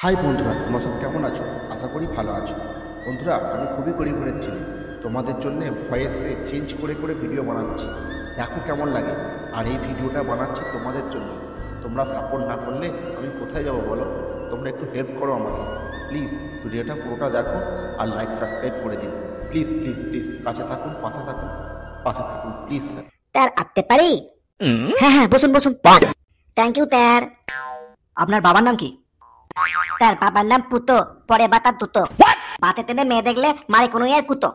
High বন্ধুরা, তোমরা সব কেমন আছো? আশা করি ভালো আছো। বন্ধুরা, আমি খুবই গরিবের ছেলে, তোমাদের জন্য ভয়েসে চেঞ্জ করে করে ভিডিও বানাচ্ছি, দেখো কেমন লাগে। আর এই ভিডিওটা বানাচ্ছি তোমাদের জন্য। তোমরা সাপোর্ট না করলে আমি কোথায় যাব বলো? তোমরা একটু হেল্প করো আমাকে প্লিজ। ভিডিওটা পুরোটা দেখো আর লাইক সাবস্ক্রাইব করে দিন প্লিজ প্লিজ প্লিজ। কাছে থাকুন, পাশে থাকুন, পাশে থাকুন প্লিজ স্যার। স্যার আসতে পারি? হ্যাঁ হ্যাঁ, বসুন বসুন। Thank you sir. আপনার বাবার নাম কি? তার বাবার নাম পুতো, পরে বাতার দুটো। বাতে তেনে মেয়ে দেখলে মারে কোনো ইয়ার কুতো।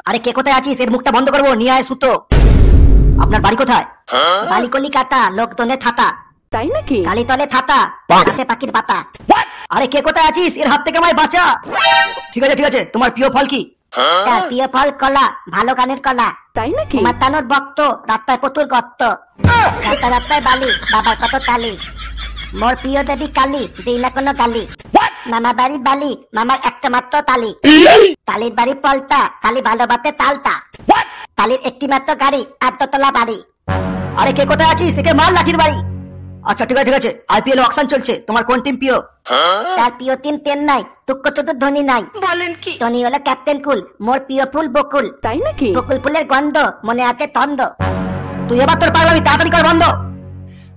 আরে কে কোথায় আছিস? এর মুখটা বন্ধ করবো, নিয়ে আয় সুতো। আপনার বাড়ি কোথায়? বালিকলি কাতা, লোকজনে থাতা। তাই নাকি? কালীতলে থাতা, হাতে পাখির পাতা। আরে কে কোথায় আছিস? এর হাত থেকে আমায় বাঁচা। ঠিক আছে ঠিক আছে, তোমার প্রিয় ফল কি? তার প্রিয় ফল কলা, ভালো গানের কলা। তাই নাকি? মাতানোর বক্ত, রাস্তায় প্রচুর গর্ত। রাস্তায় রাস্তায় বালি, বাবার কত তালি। মোর প্রিয় দেবী কালী, দিই না কোনো গালি। মামা বাড়ি বালি, মামার একটা মাত্র তালি। তালির বাড়ি পলতা, কালী ভালোবাসে তালতা। তালির একটি মাত্র গাড়ি, আর দোতলা বাড়ি। আরে কে কোথায় আছিস? একে মার লাঠির বাড়ি। আচ্ছা ঠিক আছে ঠিক আছে, আইপিএল অকশন চলছে, তোমার কোন টিম প্রিয়? তার প্রিয় টিম চেন্নাই, টুক্ক তো ধোনি নাই। বলেন কি? ধোনি হলো ক্যাপ্টেন কুল, মোর প্রিয় ফুল বকুল। তাই নাকি? বকুল ফুলের গন্ধ, মনে আছে তন্দ। তুই এবার তোর পাগলামি তাড়াতাড়ি কর বন্ধ।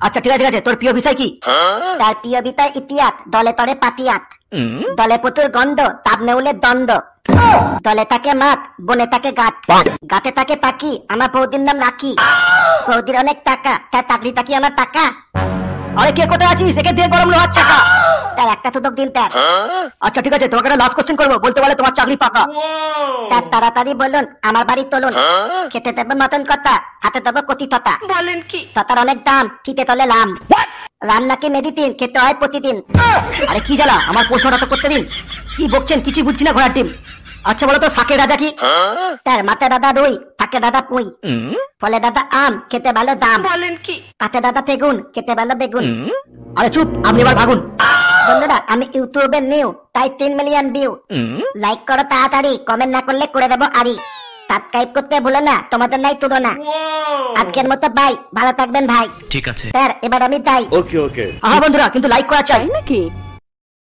আচ্ছা ঠিক আছে ঠিক আছে, তোর প্রিয় বিষয় কি? তার প্রিয় বিষয় ইতিহাস, দলে তরে পাতিয়াত। দলে প্রচুর গন্ধ, তাপ নেউলে দ্বন্দ্ব। দলে থাকে মাঠ, বনে থাকে গাছ। গাছে থাকে পাখি, আমার বৌদির নাম রাখি। বৌদির অনেক টাকা, তার চাকরি থাকি আমার টাকা। আরে কে কোথায় আছিস? একে দিয়ে গরম লোহার চাকা। তার একটা সুযোগ দিন তার। আচ্ছা ঠিক আছে, তোমাকে একটা লাস্ট কোশ্চেন করবো, বলতে পারলে তোমার চাকরি পাকা। তার তাড়াতাড়ি বলুন, আমার বাড়ি চলুন। খেতে দেবো মতন কথা, হাতে দেবো কতি ততা। বলেন কি? ততার অনেক দাম, ফিতে তলে লাম। রাম নাকি মেডিসিন, খেতে হয় প্রতিদিন। আরে কি জ্বালা, আমার প্রশ্নটা তো করতে দিন। কি বকছেন, কিছু বুঝছি না ঘোড়ার টিম। আচ্ছা বলো তো, শাকের রাজা কি? তার মাথায় দাদা রুই, থাকে দাদা পুঁই। ফলে দাদা আম, খেতে ভালো দাম। বলেন কি? পাতে দাদা বেগুন, খেতে ভালো বেগুন। আরে চুপ, আপনি এবার ভাগুন। বন্ধুরা, আমি ইউটিউবের নিউ, তাই 3 মিলিয়ন ভিউ। লাইক করো তাড়াতাড়ি, কমেন্ট না করলে করে দেবো আড়ি। সাবস্ক্রাইব করতে ভুলো না, তোমাদের নাই তুলনা। আজকের মতো বাই, ভালো থাকবেন ভাই। ঠিক আছে স্যার এবার আমি তাই। ওকে ওকে হ্যাঁ বন্ধুরা, কিন্তু লাইক করা চাই। তাই নাকি?